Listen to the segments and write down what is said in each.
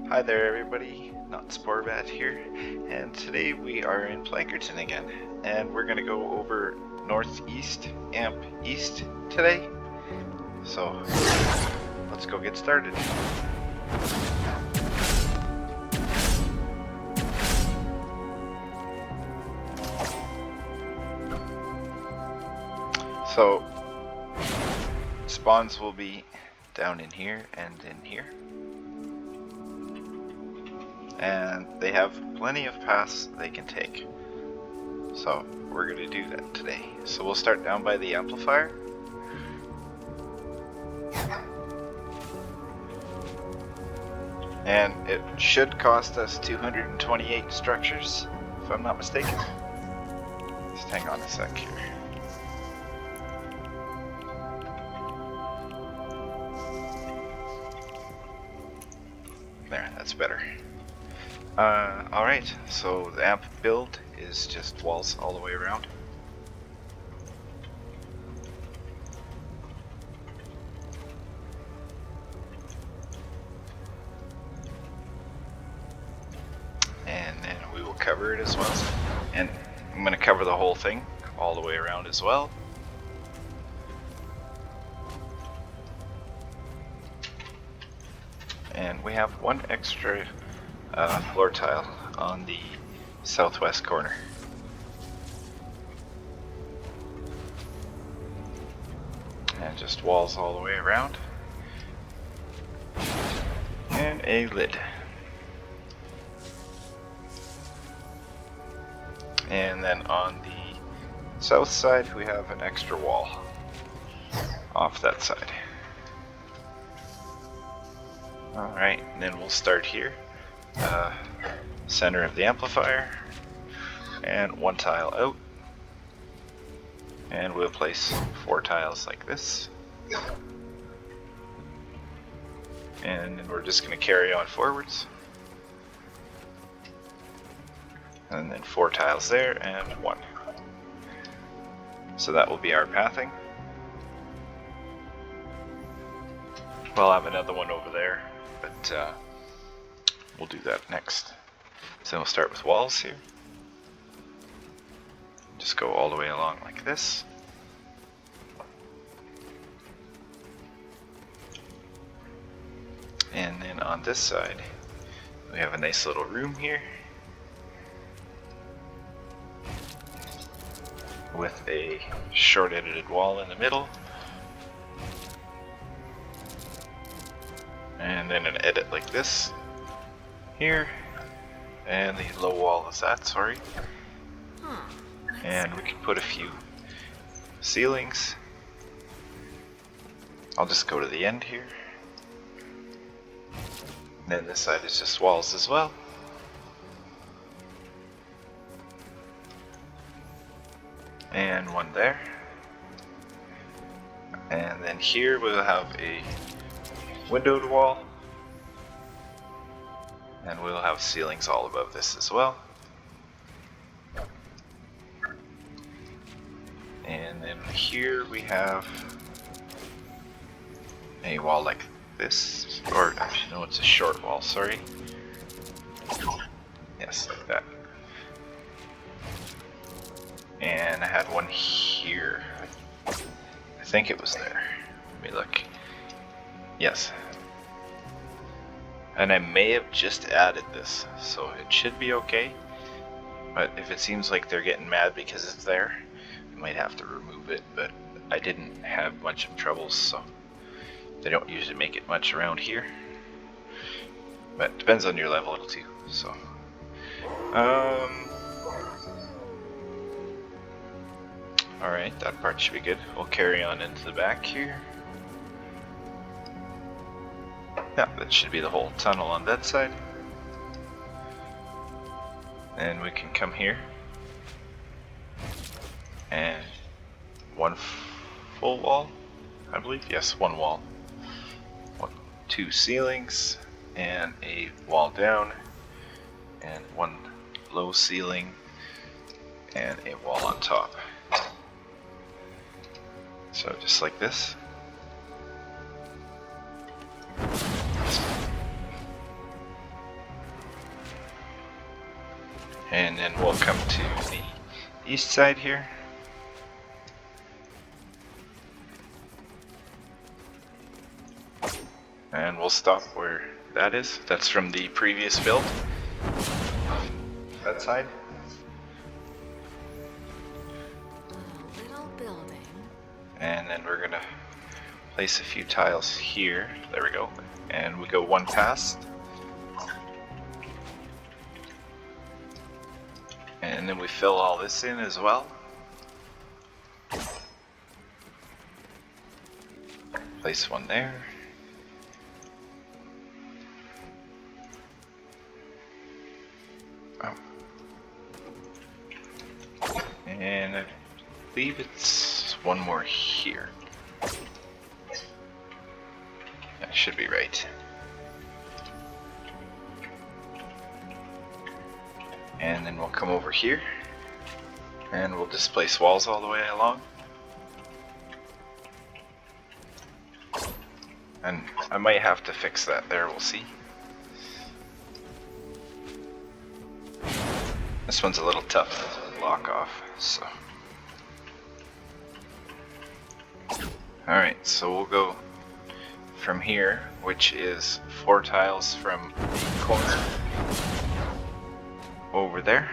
Hi there everybody, Not Sporbat here, and today we are in Plankerton again, and we're going to go over Northeast Amp East today, so let's go get started. So, spawns will be down in here and in here. And they have plenty of paths they can take. So we're going to do that today. So we'll start down by the amplifier. And it should cost us 228 structures, if I'm not mistaken. Just hang on a sec here. There, that's better. Alright, so the amp build is just walls all the way around. And then we will cover it as well. And I'm going to cover the whole thing all the way around as well. And we have one extra floor tile on the southwest corner. And just walls all the way around. And a lid. And then on the south side we have an extra wall off that side. Alright, and then we'll start here. Center of the amplifier, and one tile out, and we'll place 4 tiles like this, and then we're just going to carry on forwards, and then 4 tiles there and 1. So that will be our pathing. We'll have another one over there, but we'll do that next. So we'll start with walls here. Just go all the way along like this. And then on this side, we have a nice little room here with a short edited wall in the middle. And then an edit like this here. And the low wall is that, sorry. And we can put a few ceilings. I'll just go to the end here. And then this side is just walls as well. And one there. And then here we'll have a windowed wall. And we'll have ceilings all above this as well. And then here we have a wall like this, or actually no, it's a short wall, sorry. Yes, like that. And I had one here. I think it was there. Let me look. Yes. And I may have just added this, so it should be okay. But if it seems like they're getting mad because it's there, I might have to remove it, but I didn't have much of troubles, so they don't usually make it much around here. But it depends on your level too, so. Alright, that part should be good. We'll carry on into the back here. Yeah, that should be the whole tunnel on that side. And we can come here. And one full wall, I believe. Yes, one wall. 2 ceilings, and a wall down, and 1 low ceiling, and a wall on top. So just like this. And then we'll come to the east side here. And we'll stop where that is. That's from the previous build. That side. Little building. And then we're gonna place a few tiles here. There we go. And we go one past. And then we fill all this in as well. Place one there. And I believe it's one more here. That should be right. And then we'll come over here and we'll just place walls all the way along. And I might have to fix that there, we'll see. This one's a little tough to lock off, so. Alright, so we'll go from here, which is 4 tiles from the corner over there.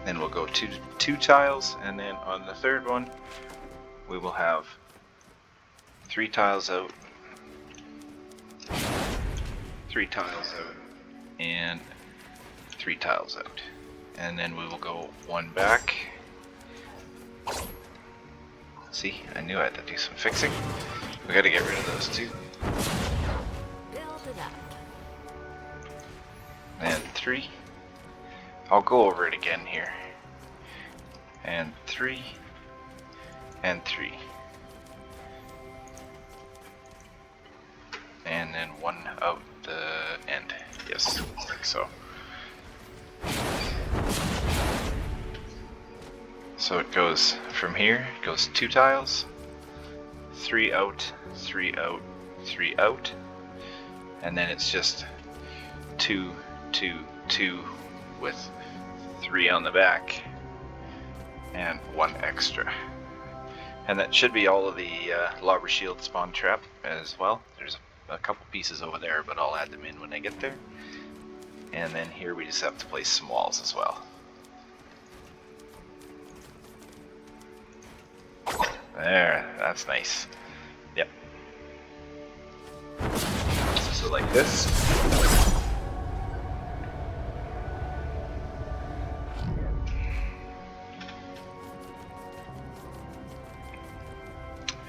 Then we'll go two tiles, and then on the third one, we will have 3 tiles out, 3 tiles out, and 3 tiles out. And then we will go one back. See, I knew I had to do some fixing. We gotta get rid of those 2. Build it up. And 3. I'll go over it again here. And 3. And 3. And then 1 out the end. Yes, like so. So it goes from here, it goes 2 tiles, 3 out, 3 out, 3 out, and then it's just 2, 2, 2 with 3 on the back and 1 extra. And that should be all of the lobber shield spawn trap as well. There's a couple pieces over there, but I'll add them in when I get there. And then here we just have to place some walls as well. There, that's nice. Yep. So like this.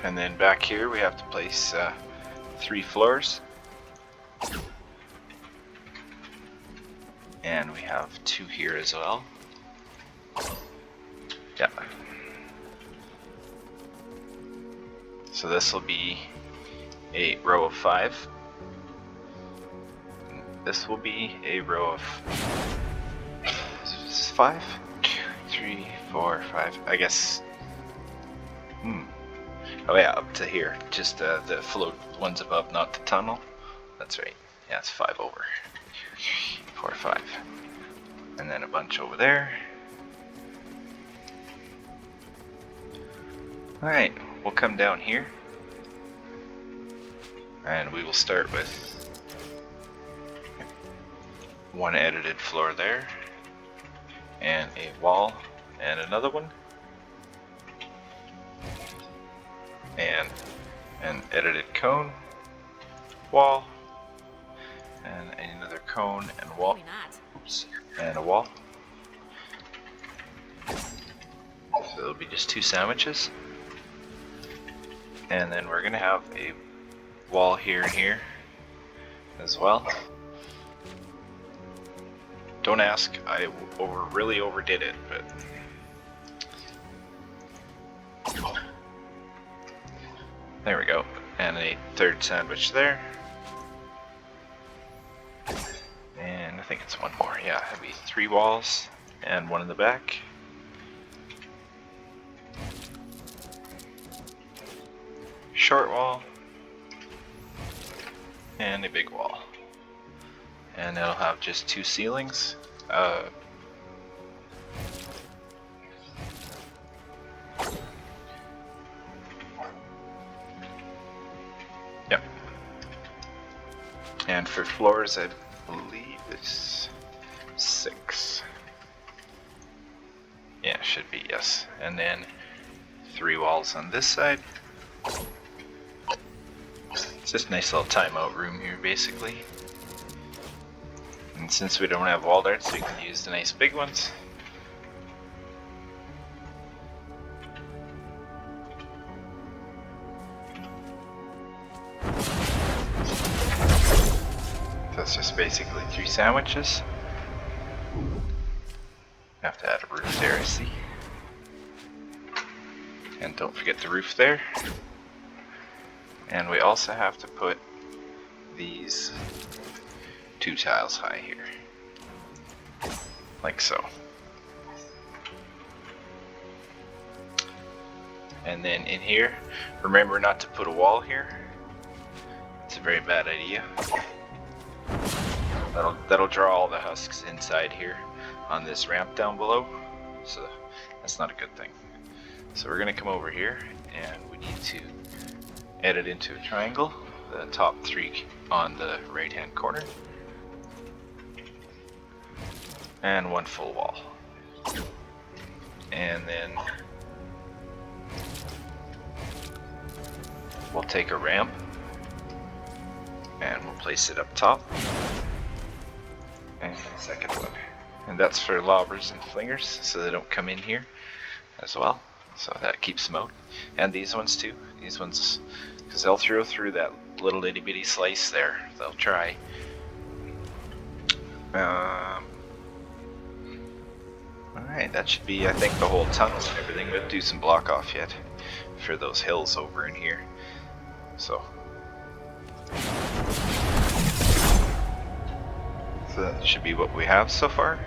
And then back here we have to place 3 floors. And we have 2 here as well. Yeah. So this will be a row of 5. This will be a row of 5? 2, 3, 4, 5. I guess. Oh yeah, up to here. Just the float ones above, not the tunnel. That's right. Yeah, it's 5 over. 4, 5. And then a bunch over there. Alright, we'll come down here. And we will start with 1 edited floor there. And a wall. And another one. And an edited cone. Wall. And another cone and wall. Oops. And a wall. So it'll be just 2 sandwiches. And then we're gonna have a wall here and here as well. Don't ask, I really overdid it, but there we go. And a 3rd sandwich there. And I think it's 1 more. Yeah, it'll be 3 walls and 1 in the back. Short wall. And a big wall. And it'll have just 2 ceilings. And for floors, I believe it's 6. Yeah, should be, yes. And then 3 walls on this side. It's just a nice little timeout room here, basically. And since we don't have wall darts, we can use the nice big ones. That's just basically 3 sandwiches. Have to add a roof there, I see. And don't forget the roof there. And we also have to put these 2 tiles high here. Like so. And then in here, remember not to put a wall here. It's a very bad idea. That'll draw all the husks inside here on this ramp down below. So that's not a good thing. So we're gonna come over here and we need to edit into a triangle, the top 3 on the right hand corner, and 1 full wall. And then we'll take a ramp and we'll place it up top, and the second one. And that's for lobbers and flingers, so they don't come in here as well. So that keeps them out. And these ones too. These ones, because they'll throw through that little itty bitty slice there. They'll try. Alright, that should be, I think, the whole tunnel and everything. We'll do some block off yet for those hills over in here. So that should be what we have so far.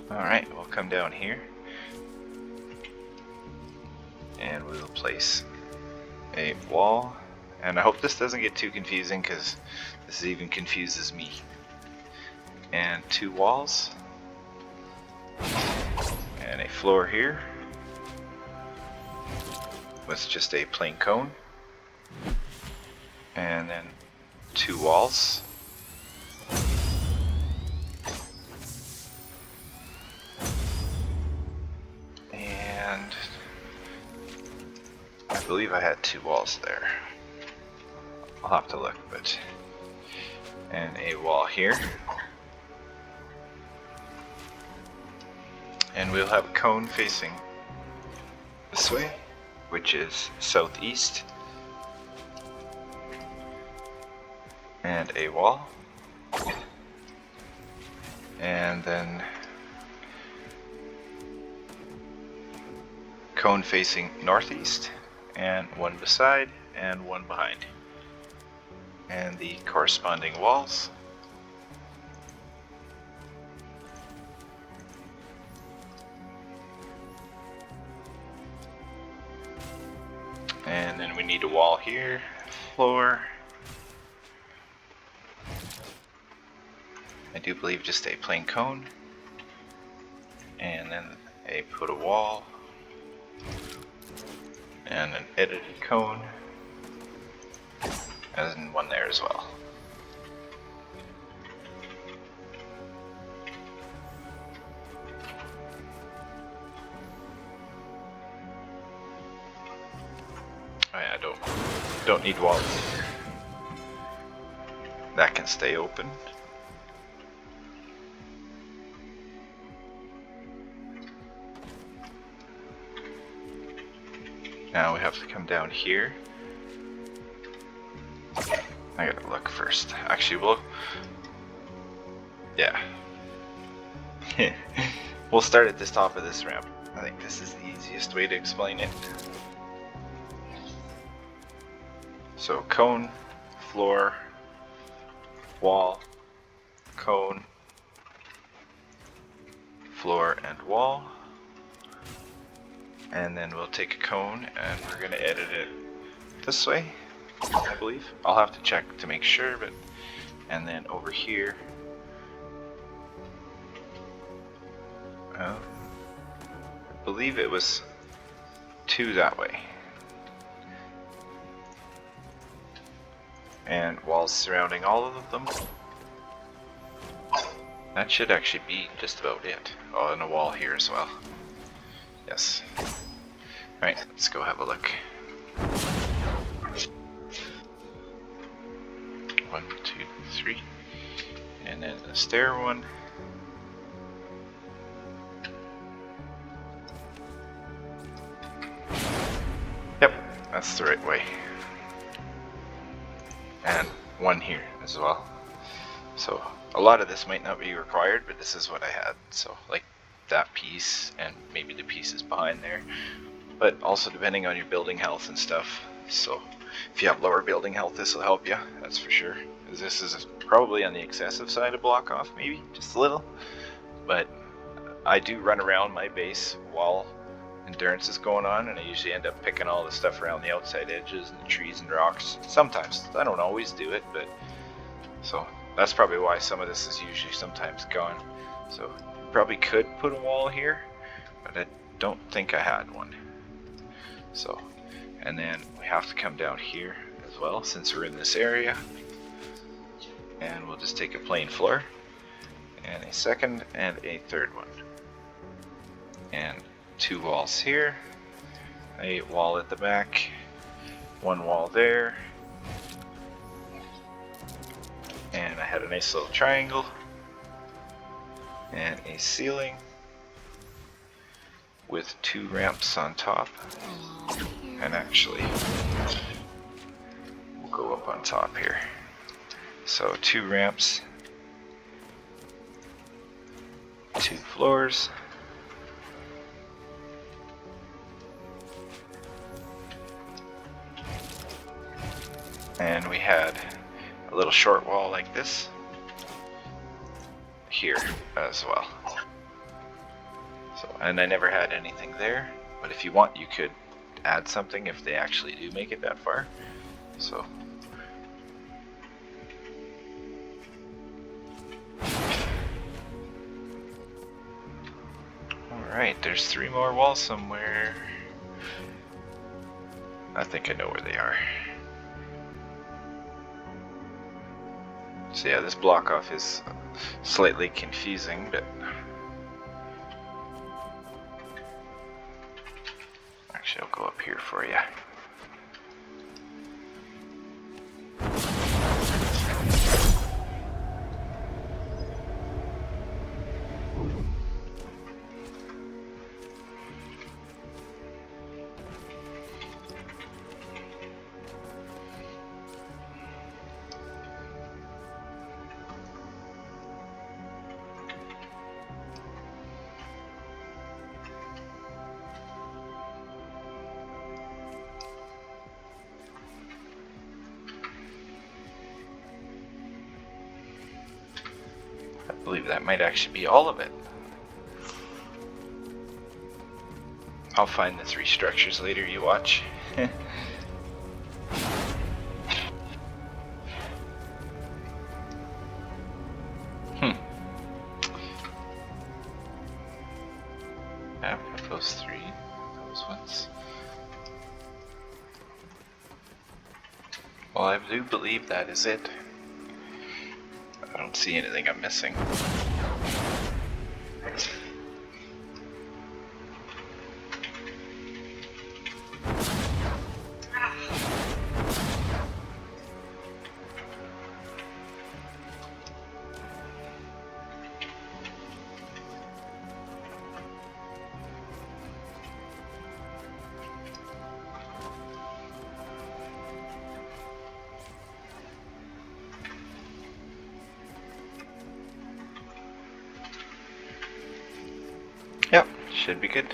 Alright, we'll come down here and we'll place a wall. And I hope this doesn't get too confusing, because this even confuses me. And 2 walls. And a floor here with just a plain cone. And then 2 walls. And I believe I had 2 walls there. I'll have to look, but... And a wall here. And we'll have a cone facing this way, which is southeast. And a wall. And then cone facing northeast, and 1 beside and 1 behind. And the corresponding walls. And then we need a wall here, floor. I do believe just a plain cone. And then put a wall. And an edited cone. As in 1 there as well. Oh yeah, don't need walls. That can stay open. Now we have to come down here. I gotta look first. Actually, yeah. We'll start at the top of this ramp. I think this is the easiest way to explain it. So cone, floor, wall, cone, floor, and wall. And then we'll take a cone and we're gonna edit it this way, I believe. I'll have to check to make sure, but and then over here I believe it was 2 that way. And walls surrounding all of them. That should actually be just about it. Oh, and a wall here as well. Yes. Alright, let's go have a look. 1, 2, 3. And then a stair one. Yep, that's the right way. And one here as well. So a lot of this might not be required, but this is what I had. So like that piece and maybe the pieces behind there. But also depending on your building health and stuff. So if you have lower building health, this will help you, that's for sure. This is probably on the excessive side of block off, maybe just a little. But I do run around my base while endurance is going on, and I usually end up picking all the stuff around the outside edges and the trees and rocks. Sometimes, I don't always do it, but so that's probably why some of this is usually sometimes gone. So probably could put a wall here, but I don't think I had one. So, and then we have to come down here as well since we're in this area, and we'll just take a plain floor and a second and a third one, and 2 walls here, a wall at the back, 1 wall there, and I had a nice little triangle and a ceiling with 2 ramps on top. And actually we'll go up on top here. So 2 ramps, 2 floors, and we had a little short wall like this here as well. So, and I never had anything there, but if you want, you could add something if they actually do make it that far. So alright, there's 3 more walls somewhere. I think I know where they are. So yeah, this block off is slightly confusing, but actually I'll go up here for you. I believe that might actually be all of it. I'll find the 3 structures later, you watch. Yeah, those 3, those ones. Well, I do believe that is it. I don't see anything I'm missing. Yep, should be good.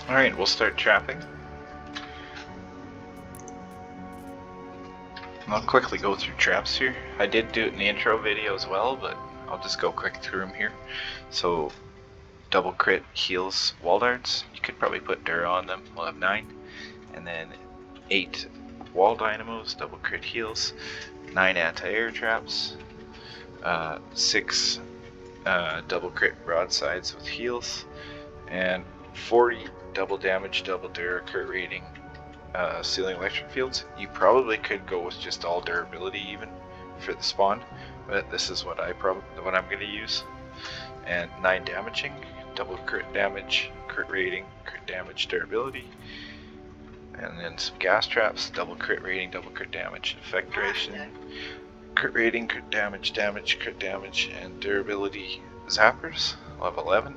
Alright, we'll start trapping. I'll quickly go through traps here. I did do it in the intro video as well, but I'll just go quick through them here. So, double crit heals wall darts. You could probably put Dura on them. We'll have 9. And then 8 wall dynamos, double crit heals, 9 anti-air traps, 6 double crit broadsides with heals, and 40 double damage, double dura crit rating ceiling electric fields. You probably could go with just all durability even for the spawn, but this is what I'm going to use. And 9 damaging, double crit damage, crit rating, crit damage, durability, and then some gas traps, double crit rating, double crit damage, effect duration, crit rating, crit damage, crit damage, and durability zappers, level 11,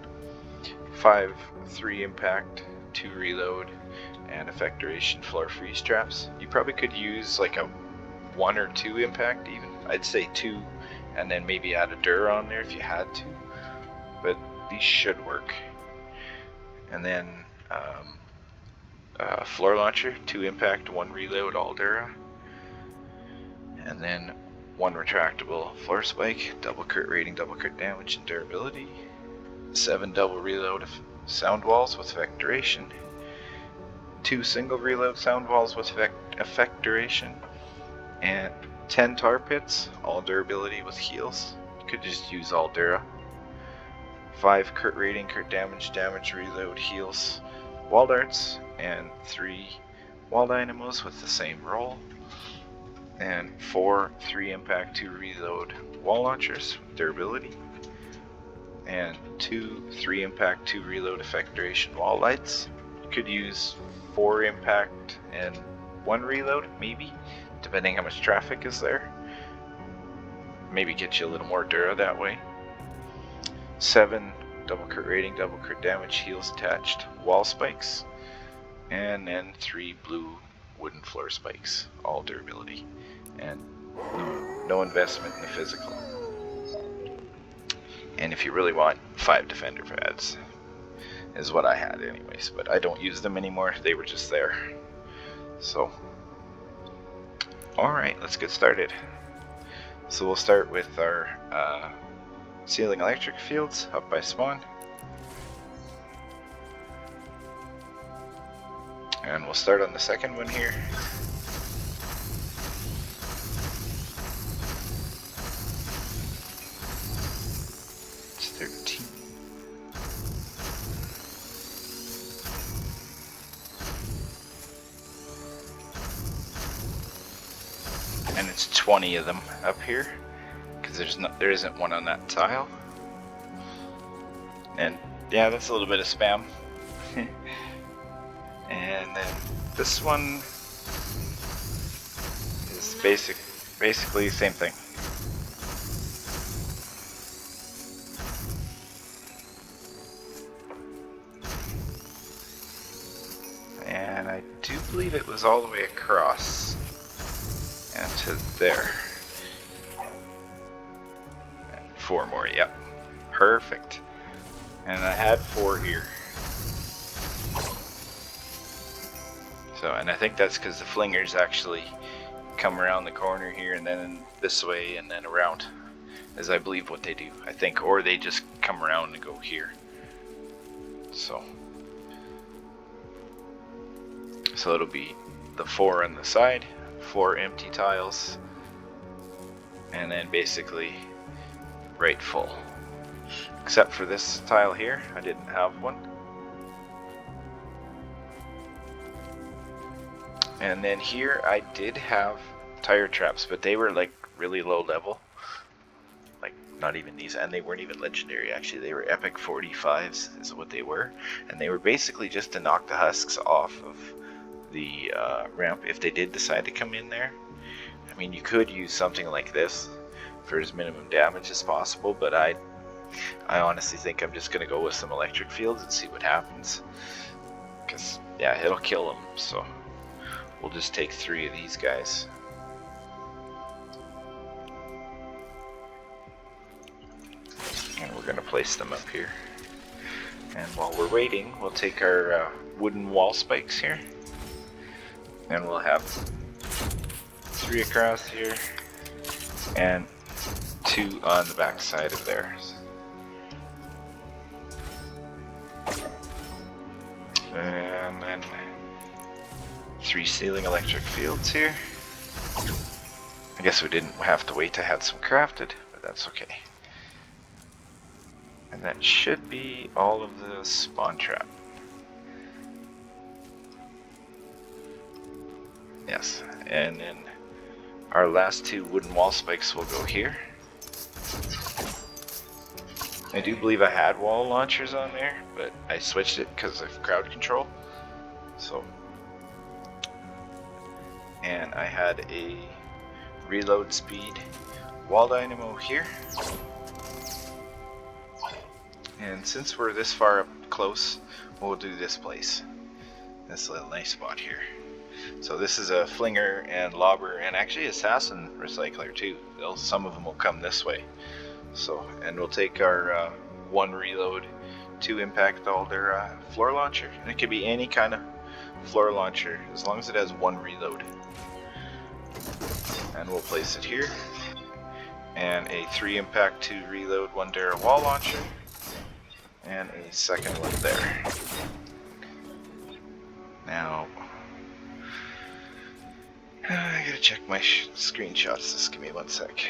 5 3 impact, 2 reload, and effect duration floor freeze traps. You probably could use like a 1 or 2 impact even. I'd say 2, and then maybe add a Dur on there if you had to, but these should work. And then floor launcher, 2 impact, 1 reload, all Dura, and then 1 retractable floor spike, double crit rating, double crit damage, and durability, 7 double reload sound walls with effect duration, 2 single reload sound walls with effect duration, and 10 tar pits, all durability with heals. You could just use all Dura. 5 crit rating, crit damage, reload, heals, wall darts, and 3 wall dynamos with the same roll, and 4 3 impact, 2 reload wall launchers with durability, and 2 3 impact, 2 reload effect duration wall lights. You could use 4 impact and 1 reload, maybe, depending how much traffic is there. Maybe get you a little more Dura that way. 7 double crit rating, double crit damage, heals attached, wall spikes, and then 3 blue wooden floor spikes, all durability, and no investment in the physical. And if you really want, 5 defender pads is what I had anyways, but I don't use them anymore, they were just there. So alright, let's get started. So we'll start with our ceiling electric fields up by spawn, and we'll start on the second one here. It's 13. And it's 20 of them up here, because there isn't one on that tile. And yeah, that's a little bit of spam. And then this one is basically the same thing. And I do believe it was all the way across and to there. And 4 more, yep. Perfect. And I had 4 here. So, and I think that's because the flingers actually come around the corner here and then this way and then around, is I believe what they do, I think, or they just come around and go here. So it'll be the 4 on the side, 4 empty tiles, and then basically right full. Except for this tile here, I didn't have one. And then here I did have tire traps, but they were like really low level. Like not even these, and they weren't even legendary actually. They were epic 45s is what they were. And they were basically just to knock the husks off of the ramp if they did decide to come in there. I mean, you could use something like this for as minimum damage as possible, but I honestly think I'm just going to go with some electric fields and see what happens. Because, yeah, it'll kill them, so we'll just take 3 of these guys. And we're going to place them up here. And while we're waiting, we'll take our wooden wall spikes here. And we'll have 3 across here and 2 on the back side of theirs. And then 3 ceiling electric fields here. I guess we didn't have to wait to have some crafted, but that's okay. And that should be all of the spawn trap. Yes, and then our last 2 wooden wall spikes will go here. I do believe I had wall launchers on there, but I switched it because of crowd control. So, and I had a reload speed wall dynamo here. And since we're this far up close, we'll do this place. This little nice spot here. So this is a flinger and lobber and actually assassin recycler too. Some of them will come this way. So, and we'll take our 1 reload, 2 impact all their floor launcher. And it can be any kind of floor launcher as long as it has 1 reload. And we'll place it here. And a 3 impact, 2 reload, 1 Dara wall launcher. And a second one there. Now, I gotta check my screenshots. Just give me 1 sec.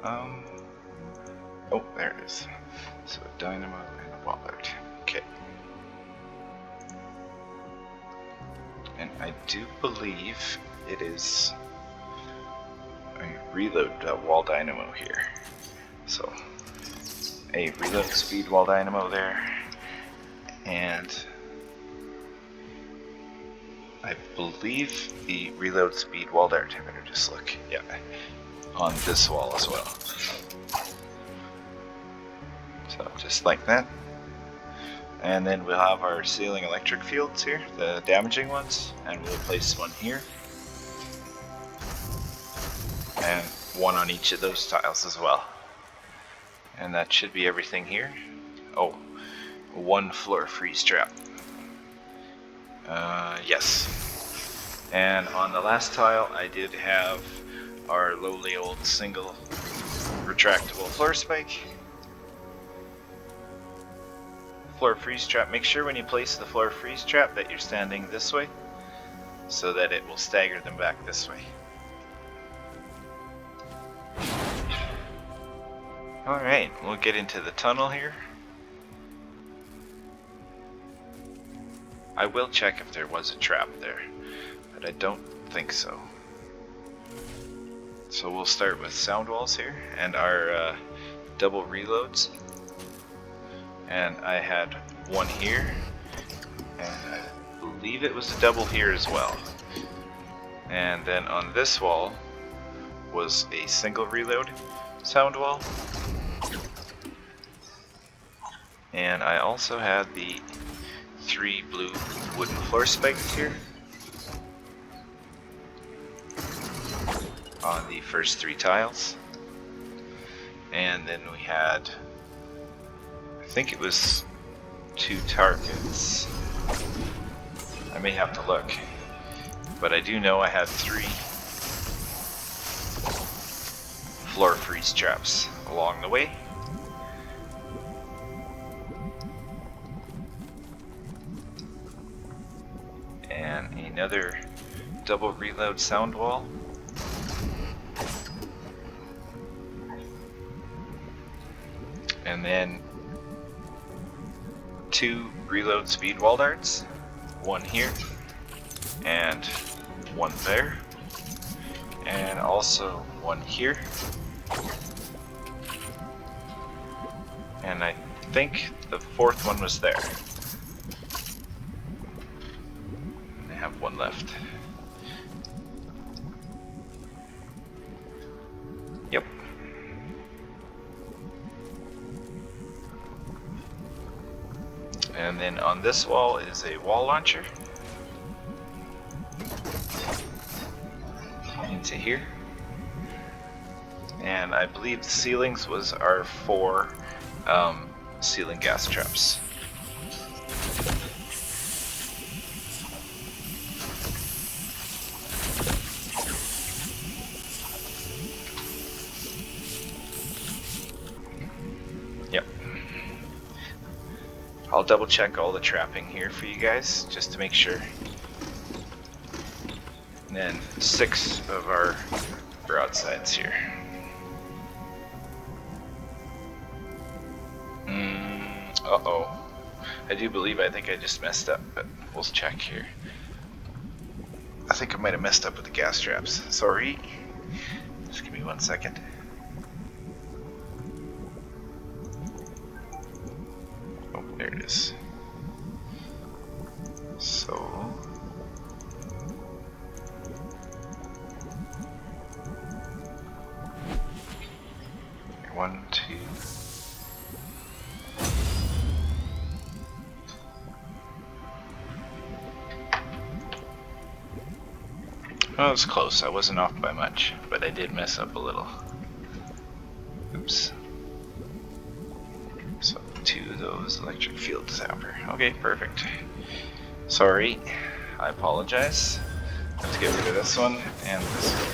Oh, there it is. So a dynamo and a wall art. Okay. And I do believe it is a reload wall dynamo here. So a reload speed wall dynamo there, and I believe the reload speed wall dart. I better just look. Yeah, on this wall as well. So just like that. And then we'll have our ceiling electric fields here, the damaging ones, and we'll place 1 here. And 1 on each of those tiles as well. And that should be everything here. Oh, 1 floor freeze trap. Yes. And on the last tile I did have our lowly old single retractable floor spike. Floor freeze trap. Make sure when you place the floor freeze trap that you're standing this way so that it will stagger them back this way. Alright, we'll get into the tunnel here. I will check if there was a trap there, but I don't think so. So we'll start with sound walls here and our double reloads. And I had 1 here, and I believe it was a double here as well. And then on this wall was a single reload sound wall. And I also had the 3 blue wooden floor spikes here on the first 3 tiles. And then we had, I think it was 2 targets. I may have to look, but I do know I had 3 floor freeze traps along the way. And another double reload sound wall. And then 2 reload speed wall darts. 1 here and 1 there. And also 1 here. And I think the 4th one was there. I have 1 left. Yep. And then on this wall is a wall launcher. Into here. And I believe the ceilings was our 4 ceiling gas traps. Yep. I'll double check all the trapping here for you guys, just to make sure. And then 6 of our broadsides here. Uh-oh. I think I just messed up, but we'll check here. I think I might have messed up with the gas traps. Sorry. Just give me 1 second. Oh, there it is. So... 1, 2... Oh, it was close. I wasn't off by much, but I did mess up a little. Oops. So 2 of those electric field zapper. Okay, perfect. Sorry. I apologize. Let's get rid of this one and this one.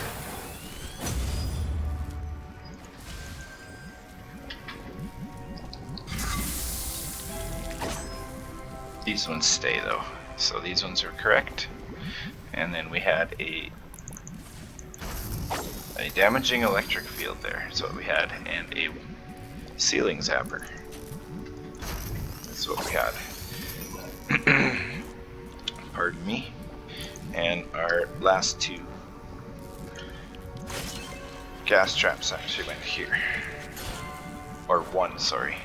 These ones stay though, so these ones are correct. And then we had a damaging electric field there. That's what we had, and a ceiling zapper. That's what we had. Pardon me. And our last 2 gas traps actually went here. Or 1, sorry.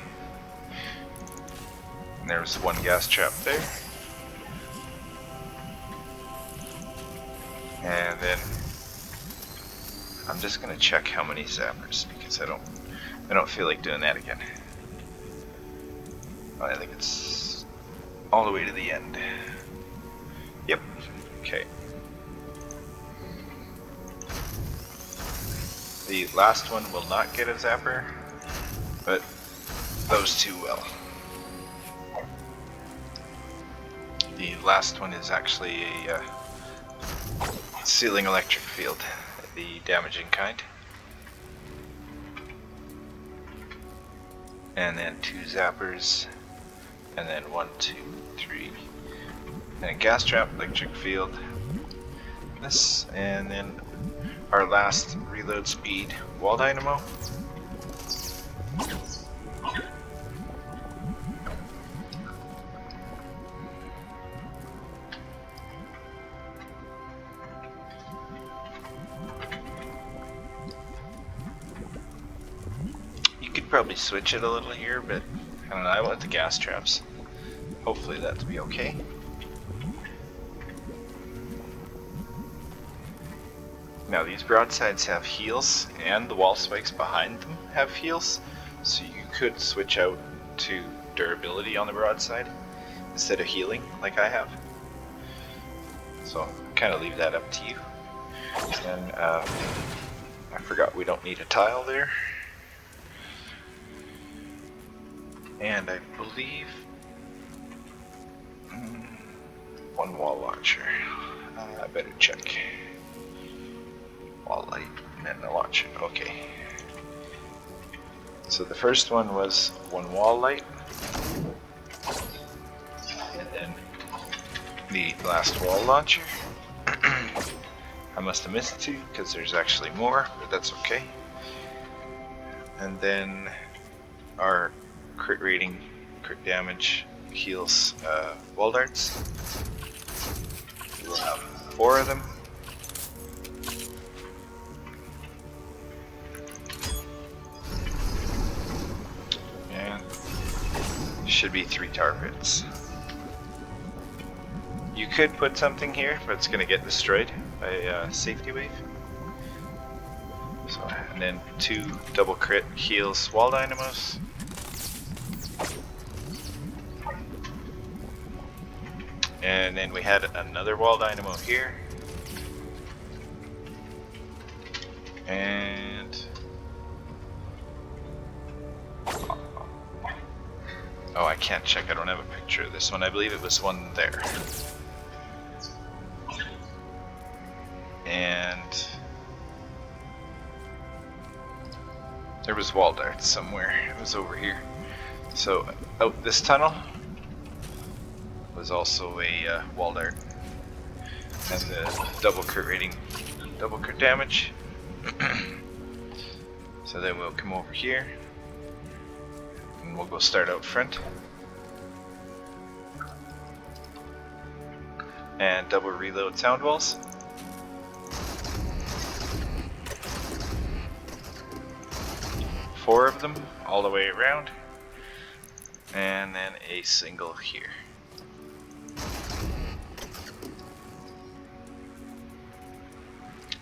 And there's 1 gas trap there. And then I'm just gonna check how many zappers, because I don't feel like doing that again. I think it's all the way to the end. Yep. Okay. The last one will not get a zapper, but those 2 will. The last one is actually a ceiling electric field, the damaging kind. And then 2 zappers, and then 1, 2, 3, and a gas trap, electric field, this, and then our last reload speed wall dynamo. Probably switch it a little here, but I don't know, I want the gas traps. Hopefully that'll be okay. Now these broadsides have heals, and the wall spikes behind them have heals, so you could switch out to durability on the broadside instead of healing like I have. So kind of leave that up to you. And I forgot we don't need a tile there. And I believe 1 wall launcher. I better check. Wall light and then the launcher. Okay. So the first one was 1 wall light. And then the last wall launcher. I must have missed 2 because there's actually more, but that's okay. And then our crit rating, crit damage, heals, wall darts. We'll have 4 of them. And should be 3 targets. You could put something here, but it's gonna get destroyed by safety wave. So, and then 2 double crit heals wall dynamos. And then we had another wall dynamo here. And oh, I can't check. I don't have a picture of this one. I believe it was 1 there. And there was wall darts somewhere. It was over here. So out this tunnel, was also a wall dart. And the double crit rating, double crit damage. So then we'll come over here and we'll go start out front. And double reload sound walls. Four of them all the way around. And then a single here.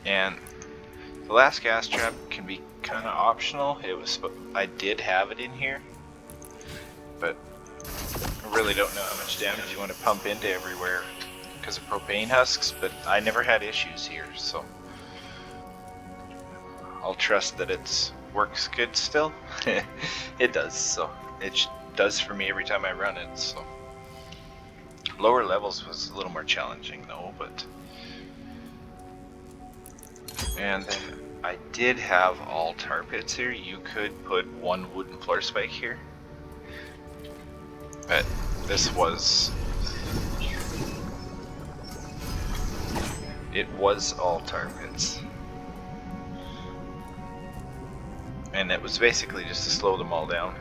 And the last gas trap can be kind of optional. I did have it in here, but I really don't know how much damage you want to pump into everywhere because of propane husks, but I never had issues here, so I'll trust that it works good still. It does, so it does for me every time I run it. So lower levels was a little more challenging though, but and then I did have all tar pits here. You could put one wooden floor spike here, but this was all tar pits, and it was basically just to slow them all down.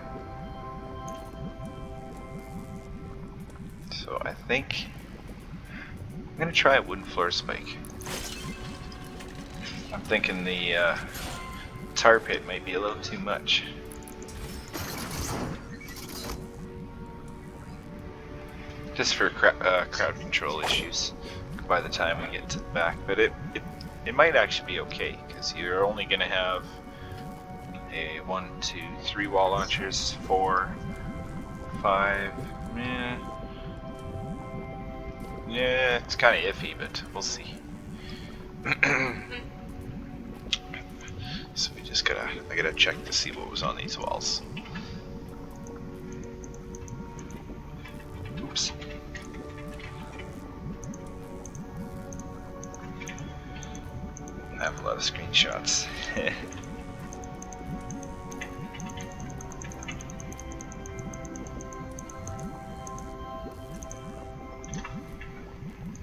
So I think I'm gonna try a wooden floor spike. I'm thinking the tar pit might be a little too much. Just for crowd control issues by the time we get to the back, but it might actually be okay because you're only gonna have a 1, 2, 3 wall launchers, 4, 5. Yeah, it's kind of iffy, but we'll see. So I gotta check to see what was on these walls. Oops. I have a lot of screenshots.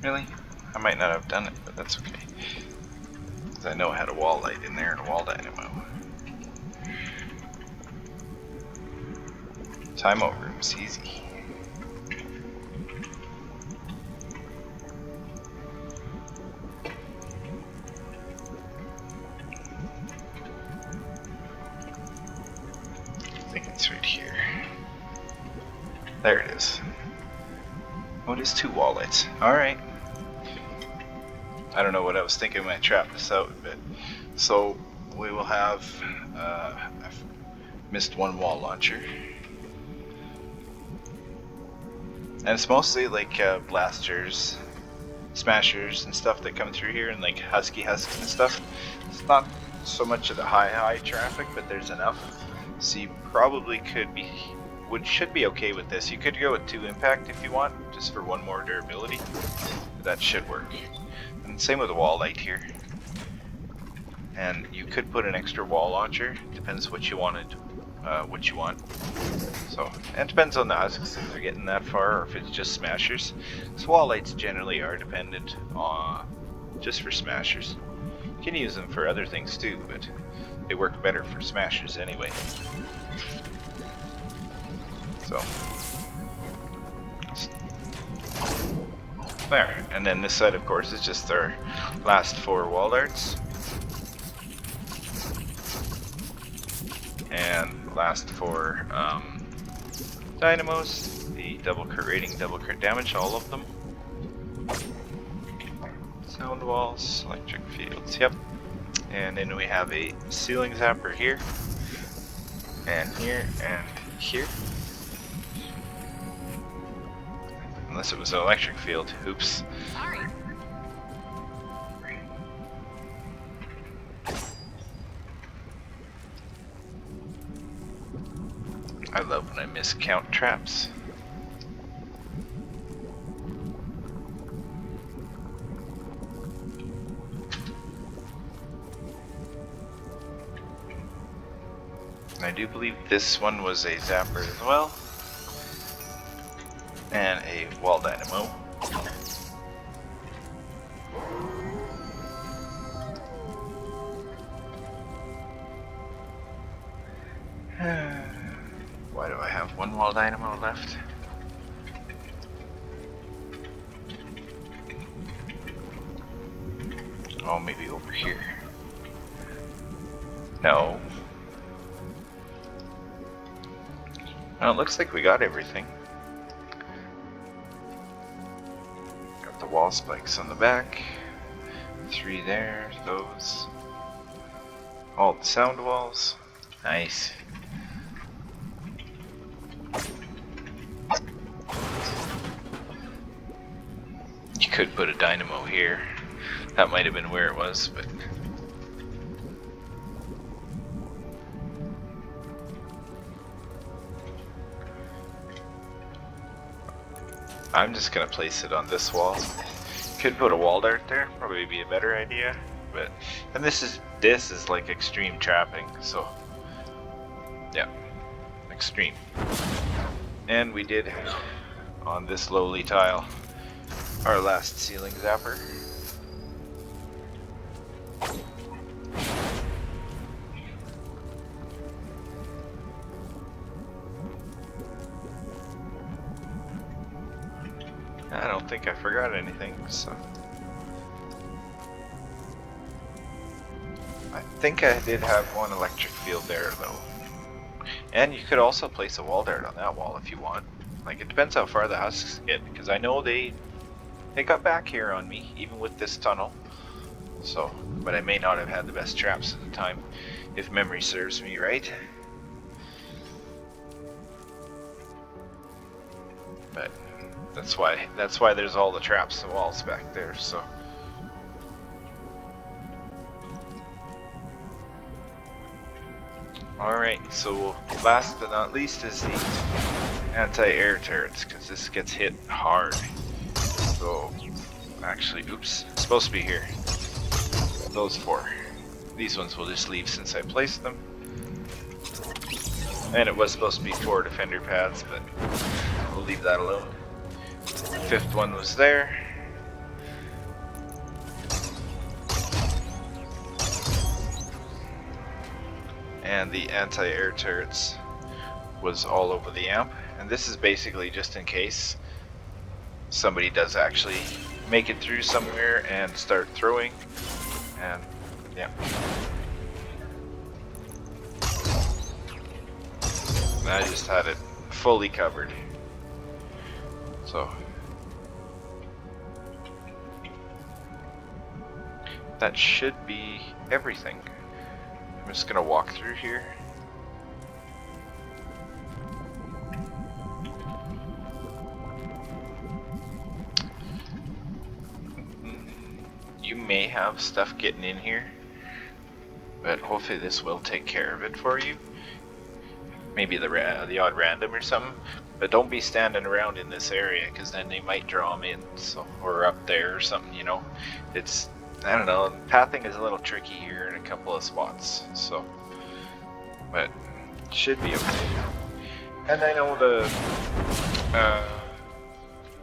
Really? I might not have done it, but that's okay. Because I know I had a wall light in there and a wall dynamo. Timeout room is easy. I think it's right here. There it is. What is 2 wall lights? Alright. I don't know what I was thinking when I trapped this out, but so we will have I've missed 1 wall launcher, and it's mostly like blasters, smashers, and stuff that come through here, and like husky husks and stuff. It's not so much of the high traffic, but there's enough. So you probably should be okay with this. You could go with 2 impact if you want, just for 1 more durability. That should work. And same with the wall light here. And you could put an extra wall launcher. Depends what you wanted, what you want. So it depends on the husks if they're getting that far, or if it's just smashers. So wall lights generally are dependent on just for smashers. You can use them for other things too, but they work better for smashers anyway. So there, and then this side of course is just our last 4 wall darts and last 4 dynamos, the double crit rating, double crit damage, all of them. Sound walls, electric fields, yep. And then we have a ceiling zapper here and here and here. Unless it was an electric field. Oops. Sorry. I love when I miscount traps. I do believe this one was a zapper as well. And a wall dynamo. Why do I have one wall dynamo left? Oh, maybe over here. No. Well, it looks like we got everything. Got the wall spikes on the back. 3 there, those. All the sound walls. Nice. You could put a dynamo here. That might have been where it was, but... I'm just gonna place it on this wall. Could put a wall dart there, probably be a better idea. But and this is like extreme trapping, so yeah, extreme. And we did on this lowly tile our last ceiling zapper. I don't think I forgot anything, so I think I did have one electric field there though. And you could also place a wall dart on that wall if you want. Like, it depends how far the husks get, because I know they got back here on me, even with this tunnel. So, but I may not have had the best traps at the time, if memory serves me right. But that's why there's all the traps and walls back there, so. Alright, so last but not least is the anti-air turrets, because this gets hit hard. So, actually, oops, it's supposed to be here. Those 4. These ones will just leave since I placed them. And it was supposed to be 4 defender pads, but we'll leave that alone. The 5th one was there. And the anti-air turrets was all over the amp. And this is basically just in case somebody does actually make it through somewhere and start throwing. And yeah. I just had it fully covered. So that should be everything. I'm just gonna walk through here. You may have stuff getting in here, but hopefully this will take care of it for you. Maybe the odd random or something, but don't be standing around in this area, because then they might draw them in, so, or up there or something, you know. It's, I don't know, pathing is a little tricky here in a couple of spots, so, but it should be okay. And I know the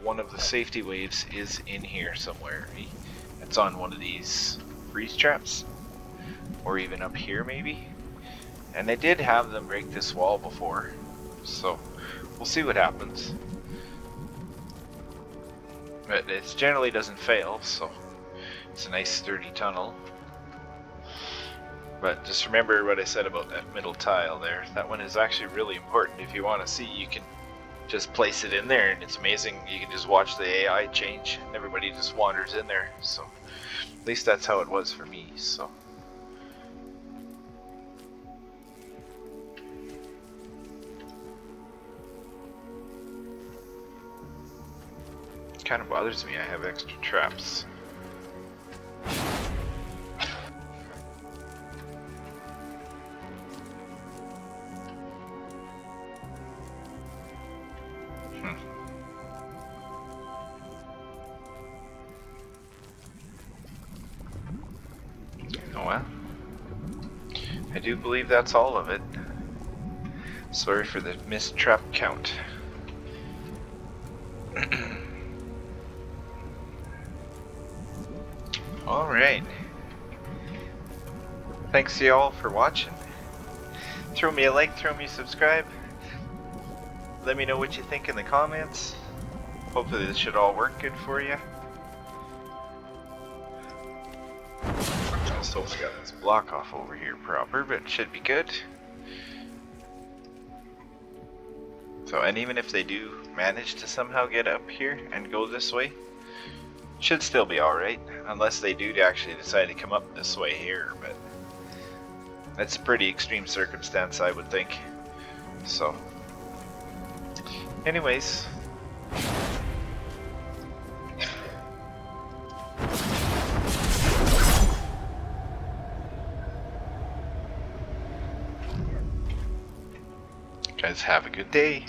one of the safety waves is in here somewhere. It's on one of these freeze traps, or even up here maybe. And they did have them break this wall before, so we'll see what happens. But it generally doesn't fail, so it's a nice sturdy tunnel. But just remember what I said about that middle tile there. That one is actually really important. If you want to see, you can just place it in there, and it's amazing. You can just watch the AI change, and everybody just wanders in there. So at least that's how it was for me. So. Kind of bothers me I have extra traps. Oh well. I do believe that's all of it. Sorry for the missed trap count. Alright. Thanks to y'all for watching. Throw me a like, throw me a subscribe. Let me know what you think in the comments. Hopefully this should all work good for you. Just hope I got this block off over here proper, but it should be good. So, and even if they do manage to somehow get up here and go this way, should still be alright, unless they do actually decide to come up this way here, but that's a pretty extreme circumstance, I would think. So, anyways. Guys, have a good day.